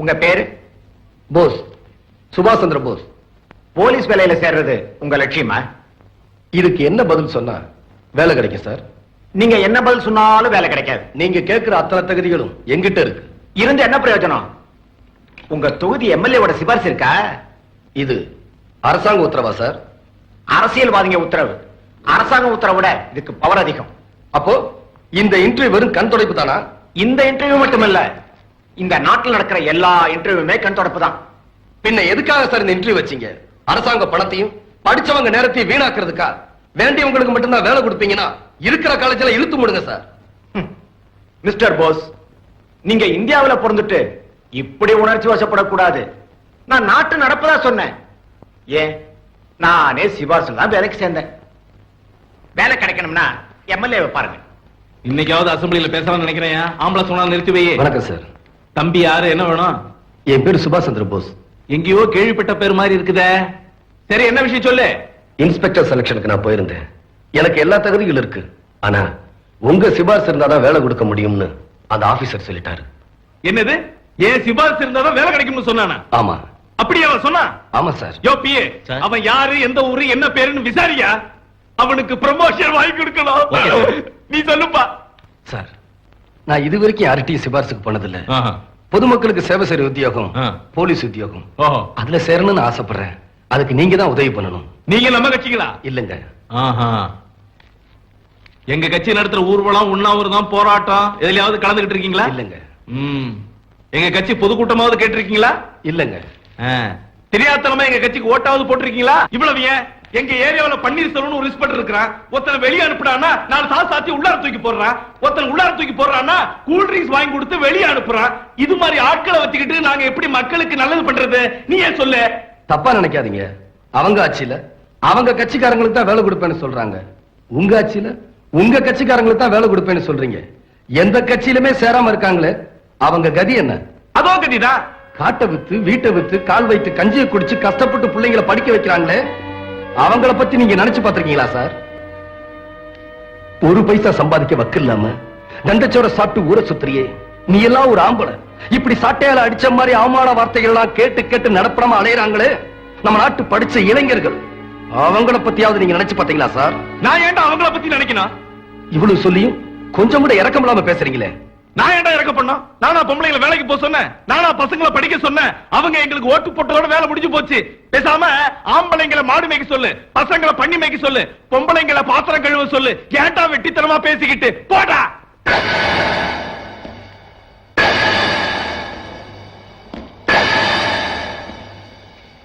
உங்க பேரு? போஸ், சுபாஷ் சந்திர போஸ். போலீஸ் வேலையில சேர்றது உங்க லட்சியமா? இதுக்கு என்ன பதில் சொன்னா வேலை கிடைக்கும் சார்? நீங்க என்ன பதில் சொன்னாலும் வேலை கிடைக்காது. நீங்க கேட்கிற அத்தனை தகுதிகளும் எங்கிட்ட இருக்கு. இருந்து என்ன பிரயோஜனம்? உங்க தொகுதி எம்எல்ஏவோட சிபாரிசு இருக்கா? இது அரசாங்க உத்தரவா சார்? அரசியல்வாதிங்க உத்தரவு. அரசாங்க உத்தரவை விட இதுக்கு பவர் அதிகம். அப்போ இந்த இன்டர்வியூ வெறும் கண் துடைப்பு தானா? இந்த இன்டர்வியூ மட்டுமல்ல, இந்த நாட்டில் நடக்கிற எல்லா இன்டர்வியூமே கண் தொடப்பு தான். பின்ன எதுக்காக சார் இந்த இன்டர்வியூ வச்சீங்க? அரசாங்க பணத்தையும் படிச்சவங்க நேரத்தையும் வீணாக்குறதுக்கா? வேண்டியவங்களுக்கு மட்டும்தான் வேலை கொடுப்பீங்கன்னா இருக்கிற காலேஜ்ல இழுத்து மூடுங்க சார். மிஸ்டர் போஸ், நீங்க இந்தியாவுல பிறந்துட்டு இப்படி உணர்ச்சி வசப்படக்கூடாது. நான் நாட்டு நடப்பதா சொன்னேன். ஏன், நானே சிபாரிசுல தான் வேலைக்கு சேர்ந்தேன். வேலை கிடைக்கணும்னா எம்எல்ஏ பாருங்க. இன்னைக்காவது அசம்பிளியில பேசலாம்னு நினைக்கிறேன். ஆம்பளை சொன்னா நிறுத்தி வை. வணக்கம் சார். தம்பி யாரு, என்ன வேணும்? என் பேரு சுபாஷ் சந்திர போஸ். எங்கேயோ கேள்விப்பட்ட பேர் மாதிரி இருக்குதே. சரி, என்ன விஷயம் சொல்லு. இன்ஸ்பெக்டர் செலக்ஷனுக்கு நான் போயிருந்தேன். எனக்கு எல்லா தகுதிகளும் இருக்கு. ஆனா உங்க சிபாரிசு இருந்தாதான் வேலை கொடுக்க முடியும்னு அந்த ஆபீசர் சொல்லிட்டாரு. என்னது? ஏன் சிபாரிசு இருந்தாதான் வேலை கிடைக்கும்னு சொன்னானா? ஆமா. அப்படி அவன் சொன்னா? ஆமா சார். யோ பிஏ, அவன் யாரு, எந்த ஊரு, என்ன பேருன்னு விசாரியா. அவனுக்கு ப்ரமோஷன் வாங்கி கொடுக்கணும். நீ சொல்லுப்பா. சார், நான் இது வரைக்கும் யார்கிட்டயும் சிபாரிசுக்கு போனதில்லை. பொதுமக்களுக்கு சேவை செய்யற உத்தியோகம் போலீஸ் உத்தியோகம். அதுல சேரணும்னு ஆசைப்படுறேன். அதுக்கு நீங்க தான் உதவி பண்ணணும். நீங்க நம்ம கட்சிங்களா? இல்லங்க. எங்க கட்சி நடத்துற ஊர்வலம், உண்ணாவிரதம், போராட்டம் எதுலயாவது கலந்துகிட்டு இருக்கீங்களா? இல்லங்க. எங்க கட்சி பொதுக்கூட்டமாவது கேட்டிருக்கீங்களா? இல்லங்க. தெரியாதனமா எங்க கட்சிக்கு ஓட்டாவது போட்டிருக்கீங்களா? இவ்வளவு ஏன்? எங்க ஏரியாவுல பன்னீர்செல்வம் ஒரு இன்ஸ்பெக்டர் இருக்கிறான். ஒருத்தனை வெளியே அனுப்புறான்னா நாலு சாத்தி உள்ளார தூக்கி போடுறான். ஒருத்தன் உள்ளார தூக்கி போடுறான்னா கூல் ட்ரிங்க்ஸ் வாங்கி கொடுத்து வெளியே அனுப்புறான். இது மாதிரி ஆட்களை வச்சுக்கிட்டு நாங்க எப்படி மக்களுக்கு நல்லது பண்றது? நீ ஏன் சொல்லு. தப்பா நினைக்காதீங்க. அவங்க ஆட்சியில அவங்க கட்சிக்காரங்களுக்கு தான் வேலை கொடுப்பேன்னு சொல்றாங்க. உங்க ஆட்சியில உங்க கட்சிக்காரங்களுக்கு தான் வேலை கொடுப்பேன்னு சொல்றீங்க. எந்த கட்சியிலுமே சேராம இருக்காங்களே, அவங்க கதி என்ன? அதோ கதிதான். காட்டை வித்து, வீட்டை வித்து, கால் வைத்து கஞ்சியை குடிச்சு கஷ்டப்பட்டு பிள்ளைங்களை படிக்க வைக்கிறாங்களே, அவங்கள பத்தி நீங்க நினைச்சு பாத்திருக்கீங்களா சார்? ஒரு பைசா சம்பாதிக்க வக்கு இல்லாம தண்டச்சோட சாப்பிட்டு ஊரை சுத்துறியே, நீ எல்லாம் ஒரு ஆம்பளை. இப்படி சாட்டையால அடிச்ச மாதிரி அவமான வார்த்தைகள் எல்லாம் கேட்டு கேட்டு நடப்படாம அலையறாங்களே நம்ம நாட்டு படிச்ச இளைஞர்கள், அவங்கள பத்தியாவது நீங்க நினைச்சு பாத்தீங்களா சார்? நான் ஏன்டா அவங்கள பத்தி நினைக்கணும்? இவ்வளவு சொல்லியும் கொஞ்சம் கூட இறக்கம் இல்லாம பேசுறீங்களே. நான் ஏன்டா இறக்க பண்ணோம்? நானா பொம்பளைங்களை வேலைக்கு போக சொன்னேன்? நானா பசங்களை படிக்க சொன்னேன்? அவங்க எங்களுக்கு ஓட்டு போட்டதோட வேலை முடிஞ்சு போச்சு. பேசாம ஆம்பளைங்களை மாடு மேய்க்க சொல்லு, பசங்களை பண்ணி மேய்க்க சொல்லு, பொம்பளைங்களை பாத்திரம் கழுவ சொல்லு. ஏன்டா வெட்டித்தனமா பேசிக்கிட்டு போடா.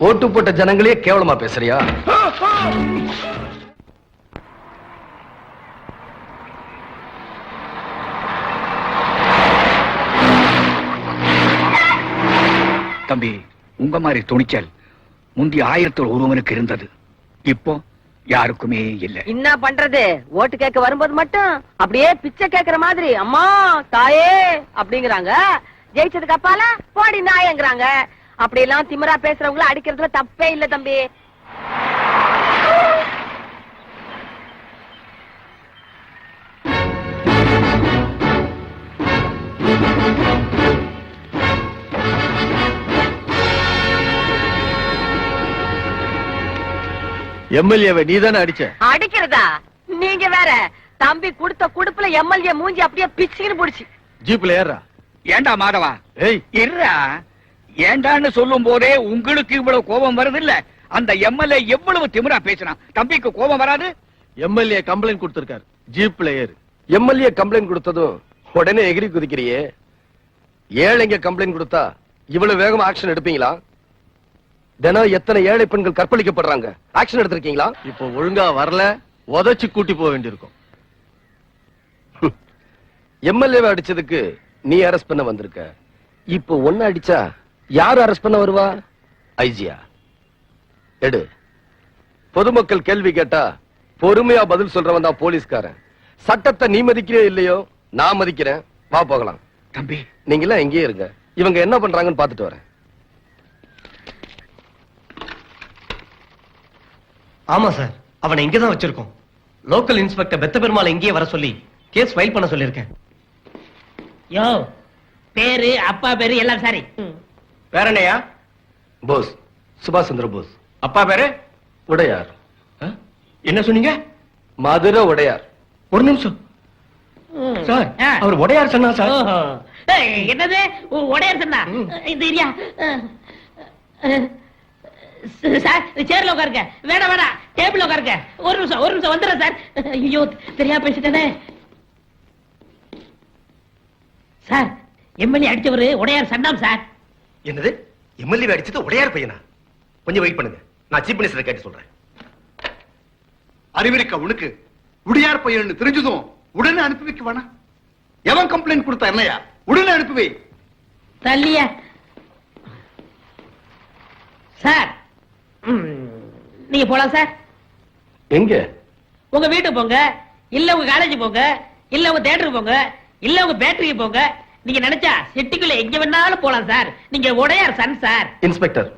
ஓட்டு போட்ட ஜனங்களே கேவலமா பேசுறியா? தம்பி, உங்க மாதிரி துணிச்சல் முந்தி 1000 ஒருவனுக்கு இருந்தது. இப்போ யாருக்குமே இல்ல. என்ன பண்றது? ஓட்டு கேட்க வரும்போது மட்டும் அப்படியே பிச்சை கேக்குற மாதிரி அம்மா தாயே அப்படிங்கிறாங்க. ஜெயிச்சதுக்கு அப்பால போடி நாயங்கிறாங்க. அப்படி எல்லாம் திமிரா பேசுறவங்கள அடிக்கிறதுல தப்பே இல்ல தம்பி. எம்எல்ஏவை நீதானே அடிச்ச? அடிக்கிறதா? நீங்க வேற. தம்பி கொடுத்த குடுப்புல எம்எல்ஏ மூஞ்சி அப்படியே பிச்சுக்கின்னு போடுச்சு. ஜீப்ல ஏறா. ஏண்டா மாதவா, இருடா. ஏண்டான்னு சொல்லும் போதே உங்களுக்கு இவ்வளவு கோபம் வருது இல்ல? அந்த எம்எல்ஏ எவ்வளவு திமிரா பேசினான், தம்பிக்கு கோபம் வராது? எம்எல்ஏ கம்ப்ளைண்ட் கொடுத்திருக்காரு, ஜீப்ல ஏறு. எம்எல்ஏ கம்ப்ளைண்ட் கொடுத்ததும் உடனே எகிரி குதிக்கிறியே. ஏழைங்க கம்ப்ளைண்ட் கொடுத்தா இவ்வளவு வேகமா ஆக்ஷன் எடுப்பீங்களா? தினம் எத்தனை ஏழை பெண்கள் கற்பழிக்கப்படுறாங்க, ஆக்ஷன் எடுத்திருக்கீங்களா? இப்போ ஒழுங்கா வரல, உதச்சு கூட்டி போக வேண்டியிருக்கும். எம்எல்ஏவை அடிச்சதுக்கு நீ அரெஸ்ட் பண்ண வந்திருக்க. இப்போ ஒன்னு அடிச்சா யாரு அரெஸ்ட் பண்ண வருவா? ஐஜியா? எடு. பொதுமக்கள் கேள்வி கேட்டா பொறுமையா பதில் சொல்றவன் தான் போலீஸ்காரன். சட்டத்தை நீ மதிக்கிறே இல்லையோ, நான் மதிக்கிறேன். வா போகலாம். தம்பி, நீங்களா எங்கேயே இருங்க, இவங்க என்ன பண்றாங்கன்னு பாத்துட்டு வரேன். ஆமா சார், அவனை இங்கதான் வச்சிருக்கோம். லோக்கல் இன்ஸ்பெக்டர் பெத்த பெருமாள் இங்கேயே வர சொல்லி கேஸ் ஃபைல் பண்ண சொல்லிருக்கேன். யோ, பேரு அப்பா பேரு எல்லாம் சரி. வேற என்னையா? போஸ், சுபாஷ் சந்திர போஸ். அப்பா பேரு? உடையார். என்ன சொன்னீங்க? மதுரை உடையார். ஒரு நிமிஷம் சார், அவர் உடையார் சொன்னா சார். என்னது உடையார் சொன்னா? இந்த ஏரியா சார், சேர்ல உட்காருங்க. வேணா வேணா, டேபிள் உட்காருங்க. ஒரு நிமிஷம் வந்துடுறேன் சார். ஐயோ, தெரியாம பேசிட்டேனே. சார், எம்எல்ஏ அடிச்சவரு உடையார் சண்டாம் சார். என்னது? எம்எல்ஏ அடிச்சது உடையார் பையனா? கொஞ்சம் வெயிட் பண்ணுங்க, நான் சீஃப் மினிஸ்டர் கேட்டு சொல்றேன். அறிவிருக்க உனக்கு உடையார் பையன் தெரிஞ்சதும் உடனே அனுப்பி வைக்க வேணா? எவன் கம்ப்ளைண்ட் கொடுத்தா என்னையா? உடனே அனுப்பி வை. தள்ளிய சார், நீங்க போலாம் சார். எங்க? உங்க வீட்டுக்கு போங்க, இல்ல உங்க காலேஜ் போங்க, இல்ல உங்க தியேட்டருக்கு போங்க, இல்ல உங்க பேட்டரிக்கு போங்க. நீங்க நினைச்சா சிட்டிக்குள்ள எங்க வேணாலும் போலாம் சார். நீங்க உடையார் சன் சார். இன்ஸ்பெக்டர்,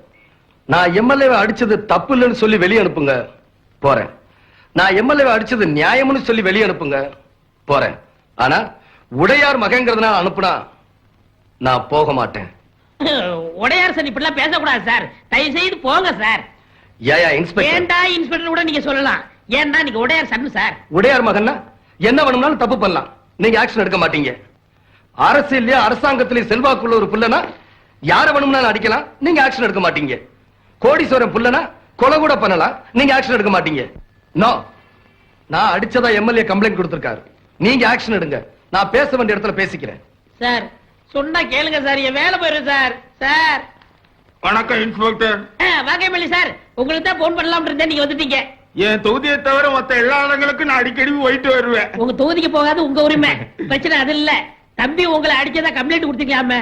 நான் எம்எல்ஏ அடிச்சது தப்பு இல்லைன்னு சொல்லி வெளியே அனுப்புங்க, போறேன். நான் எம்எல்ஏ அடிச்சது நியாயம்னு சொல்லி வெளியே அனுப்புங்க, போறேன். ஆனா உடையார் மகங்கிறதுனால அனுப்புனா நான் போக மாட்டேன். உடையார் சன் இப்படிலாம் பேசக்கூடாது சார். தயவு செய்து போங்க சார். ஏயா இன்ஸ்பெக்டர்? ஏண்டா இன்ஸ்பெக்டர் கூட நீங்க சொல்லலாம். ஏண்டா நீங்க உடையார் சன் சார். உடையார் மகன்னா என்ன வேணும்னாலும் தப்பு பண்ணலாம், நீங்க ஆக்ஷன் எடுக்க மாட்டீங்க. அரசியல்லயே அரசாங்கத்திலேயே செல்வாக்குள்ள ஒரு புள்ளனா யார வேணும்னாலும் அடிக்கலாம், நீங்க ஆக்ஷன் எடுக்க மாட்டீங்க. கோடீஸ்வரன் புள்ளனா கொலை கூட பண்ணலாம், நீங்க ஆக்ஷன் எடுக்க மாட்டீங்க. நோ, நான் அடிச்சதா எம்எல்ஏ கம்ப்ளைண்ட் கொடுத்திருக்காரு. நீங்க ஆக்ஷன் எடுங்க, நான் பேச வேண்டிய இடத்துல பேசிக்கிறேன். சார், சொன்னா கேளுங்க சார், என் வேலை போயிடும் சார். சார் வணக்கம் இன்ஸ்பெக்டர். வாங்க எம்எல்ஏ சார், உங்களுக்கு தான் போன் பண்ணலாம் இருந்தேன், நீங்க வந்துட்டீங்க. என் தொகுதியை தவிர மத்த எல்லா இடங்களுக்கும் நான் அடிக்கடி போயிட்டு வருவேன். உங்க தொகுதிக்கு போகாது உங்க உரிமை, பிரச்சனை அது இல்ல. தம்பி உங்களை அடிச்சதா கம்ப்ளைண்ட் கொடுத்துக்கலாமே.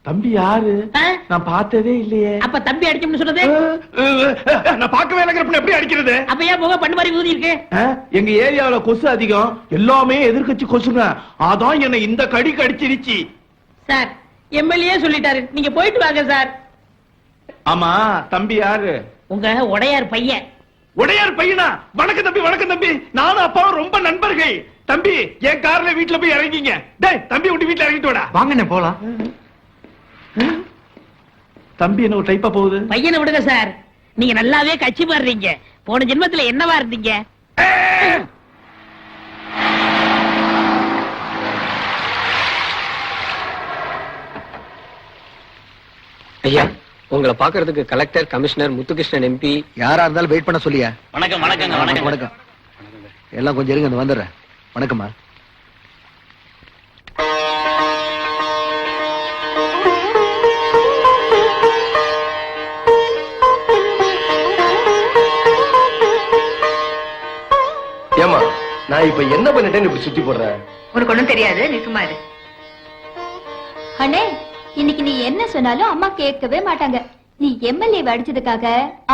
தம்பி யாரு? நான் பார்த்ததே இல்லையே. அப்ப தம்பி அடிச்சோம்னு சொன்னது? நான் பார்க்கவே இல்லைங்கிறப்ப எப்படி அடிக்கிறது? அப்ப ஏன் முகம் பண்ணு மாதிரி ஊதி இருக்கு? எங்க ஏரியாவுல கொசு அதிகம், எல்லாமே எதிர்கட்சி கொசுங்க. அதான் என்ன இந்த கடி கடிச்சிருச்சு. சார், எம்எல்ஏ சொல்லிட்டாரு, நீங்க போயிட்டு வாங்க சார். ஆமா, தம்பி யாரு? உங்க உடையார் பையன். உடையார் பையனா? வணக்கம் தம்பி, வணக்கம் தம்பி. நானும் அப்பாவும் ரொம்ப நண்பர்கள். தம்பி, என் கார்ல வீட்டுல போய் இறங்கிங்க. டேய், தம்பி விட்டு வீட்டுல இறங்கிட்டு வாடா. வாங்கண்ணே போலாம். தம்பி என்ன ஒரு டைப்பா போகுது? பையனை விடுங்க சார், நீங்க நல்லாவே கட்சி மாறுறீங்க. போன ஜென்மத்துல என்னவா இருந்தீங்க? ஐயா, உங்களை பாக்குறதுக்கு கலெக்டர், கமிஷனர், முத்துகிருஷ்ணன் எம்பி யாரா இருந்தாலும் வெயிட் பண்ண சொல்லியா? வணக்கம் வணக்கங்க. வணக்கம் வணக்கம். எல்லாம் கொஞ்சம் இருங்க, வந்துடுறேன். வணக்கம்மா. ஏமா, நான் இப்ப என்ன பண்ணிட்டேன்னு இப்படி சுத்தி போடுறேன்? உனக்கு ஒண்ணும் தெரியாது, நீ சும்மா இரு. அண்ணே, இன்னைக்கு நீ என்ன சொன்னாலும் அம்மா கேட்கவே மாட்டாங்க. நீ எம்எல்ஏ அடிச்சதுக்காக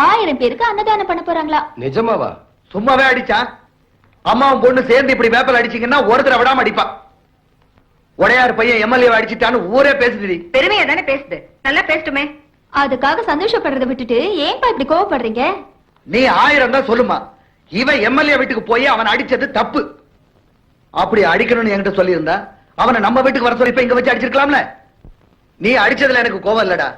1000 பேருக்கு அன்னதானம் பண்ண போறாங்களா? நிஜமாவா? சும்மாவே அடிச்சா? அம்மாவும் பொண்ணு சேர்ந்து இப்படி வேப்பல் அடிச்சீங்கன்னா ஒருத்தர விடாம அடிப்பா. உடையார் பையன் எம்எல்ஏ அடிச்சிட்டான்னு ஊரே பேசுது. பெருமையா தானே பேசுது, நல்லா பேசட்டுமே. அதுக்காக சந்தோஷப்படுறத விட்டுட்டு ஏன்பா இப்படி கோவப்படுறீங்க? நீ 1000 தான் சொல்லுமா, இவன் எம்எல்ஏ வீட்டுக்கு போய் அவன் அடிச்சது தப்பு. அப்படி அடிக்கணும்னு என்கிட்ட சொல்லி இருந்தா அவனை நம்ம வீட்டுக்கு வர சொல்லி இப்ப இங்க வச்சு அடிச்சிருக்கலாம்ல. நீ அடிச்சதுல எனக்கு கோவம் இல்லடா.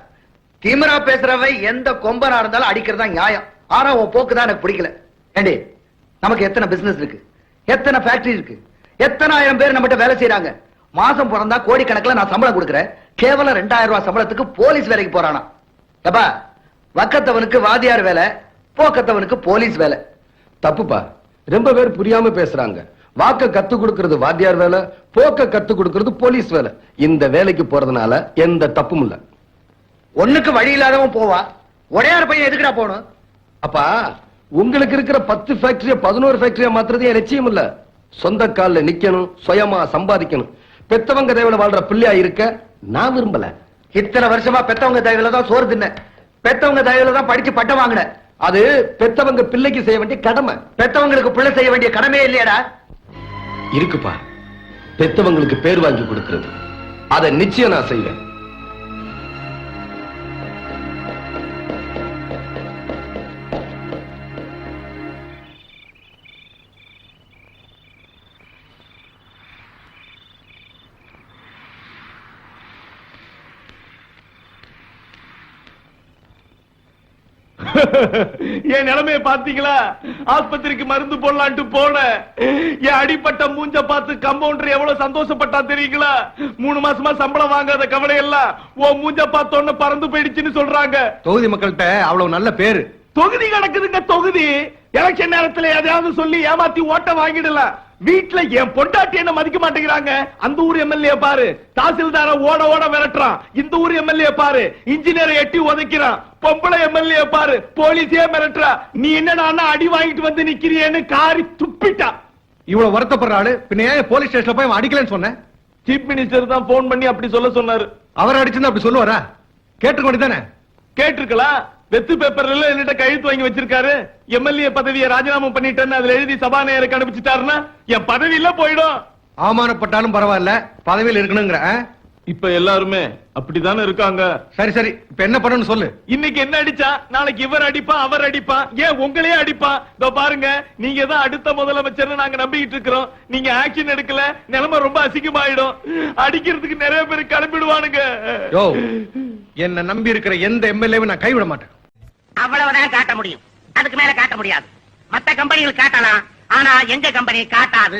திமிரா பேசுறவன் எந்த கொம்பனா இருந்தாலும் அடிக்கிறதா நியாயம். ஆனா உன் போக்கு தான் எனக்கு பிடிக்கல. ஏண்டி, நமக்கு எத்தனை பிசினஸ் இருக்கு, எத்தனை ஃபேக்டரி இருக்கு, எத்தனை ஆயிரம் பேர் நம்மகிட்ட வேலை செய்யறாங்க. மாசம் பிறந்தா கோடிக்கணக்கில் நான் சம்பளம் கொடுக்கறேன். கேவலம் 2000 ரூபாய் சம்பளத்துக்கு போலீஸ் வேலைக்கு போறானா? எப்பா, வக்கத்தவனுக்கு வாதியார் வேலை, போக்கத்தவனுக்கு போலீஸ் வேலை. தப்புப்பா, ரொம்ப பேர் புரியாம பேசுறாங்க. வாக்க கத்து கொடுக்கிறது வாத்தியார் வேலை, போக்க கத்து கொடுக்கிறது போலீஸ் வேலை. இந்த வேலைக்கு போறதுனால எந்த தப்பும் இல்ல. ஒண்ணுக்கு வழி இல்லாதவன் போவா, உடையார் பையன் எதுக்குடா போகணும்? அப்பா, உங்களுக்கு இருக்கிற 10 ஃபேக்டரிய 11 ஃபேக்டரியா மாத்துறது என் லட்சியம் இல்ல. சொந்த கால்ல நிக்கணும், சுயமா சம்பாதிக்கணும். பெத்தவங்க தேவையில வாழ்ற பிள்ளையா இருக்க நான் விரும்பல. இத்தனை வருஷமா பெத்தவங்க தயவுல தான் சோறு தின்ன, பெத்தவங்க தயவுல தான் படிச்சு பட்டம் வாங்கின. அது பெத்தவங்க பிள்ளைக்கு செய்ய வேண்டிய கடமை. பெத்தவங்களுக்கு பிள்ளை செய்ய வேண்டிய கடமையே இல்லையாடா? இருக்குப்பா, பெத்தவங்களுக்கு பேர் வாங்கி கொடுக்கிறது, அதை நிச்சயம் நான் செய்வேன். என் நிலைமைய பாத்தீங்களா? ஆஸ்பத்திரிக்கு மருந்து போடலான்ட்டு போன என் அடிப்பட்ட மூஞ்ச பார்த்து கம்பவுண்டர் எவ்வளவு சந்தோஷப்பட்டா தெரியுங்களா? 3 மாசமா சம்பளம் வாங்காத கவலை எல்லாம் உன் மூஞ்ச பார்த்தோன்னு பறந்து போயிடுச்சுன்னு சொல்றாங்க. தொகுதி மக்கள்கிட்ட அவ்வளவு நல்ல பேரு. தொகுதி கிடக்குதுங்க தொகுதி. எலெக்ஷன் நேரத்துல எதையாவது சொல்லி ஏமாத்தி ஓட்ட வாங்கிடலாம். வீட்டுல என் பொண்டாட்டி என்ன மதிக்க மாட்டேங்கிறாங்க. அந்த ஊர் எம்எல்ஏ பாரு தாசில்தார ஓட ஓட விரட்டுறான். இந்த ஊர் எம்எல்ஏ பாரு இன்ஜினியரை எட்டி உதைக்கிறான். பொம்பளை எம்எல்ஏ பாரு போலீஸே மிரட்டுறா. நீ என்னடா அடி வாங்கிட்டு வந்து நிக்கிறியேன்னு காரி துப்பிட்டா. இவ்வளவு வருத்தப்படுற ஆளு பின்ன ஏன் போலீஸ் ஸ்டேஷன்ல போய் அடிக்கலன்னு சொன்னேன்? சீஃப் மினிஸ்டர் தான் போன் பண்ணி அப்படி சொல்ல சொன்னாரு. அவர் அடிச்சிருந்தா அப்படி சொல்லுவாரா? கேட்டுக்க வேண்டியதானே? கேட்டிருக்கலாம். வெத்து பேப்பர்ல என்னட்ட கையெழுத்து வாங்கி வச்சிருக்காரு. எம்எல்ஏ பதவியை ராஜினாமா பண்ணிட்டேன்னு அதுல எழுதி சபாநாயகருக்கு அனுப்பிச்சிட்டாருன்னா என் பதவி இல்ல போயிடும். அவமானப்பட்டாலும் பரவாயில்ல, பதவியில் இருக்கணுங்கிற. இப்ப எல்லாருமே அப்படித்தானே இருக்காங்க. சரி சரி, இப்ப என்ன பண்ணணும்னு சொல்லு. இன்னைக்கு என்ன அடிச்சா நாளைக்கு இவர் அடிப்பான் அவர் அடிப்பான், ஏன் உங்களையே அடிப்பான். இதோ பாருங்க, நீங்க தான் அடுத்த முதலமைச்சர் நாங்க நம்பிக்கிட்டு இருக்கிறோம். நீங்க ஆக்ஷன் எடுக்கல நிலைமை ரொம்ப அசிங்கமாயிடும். அடிக்கிறதுக்கு நிறைய பேர் கிளம்பிடுவானுங்க. யோ, என்ன நம்பி இருக்கிற எந்த எம்எல்ஏவும் நான் கைவிட மாட்டேன். அவ்வளவுதான் காட்ட முடியும், அதுக்கு மேல காட்ட முடியாது. மத்த கம்பெனிகள் காட்டலாம், ஆனா எங்க கம்பெனி காட்டாது.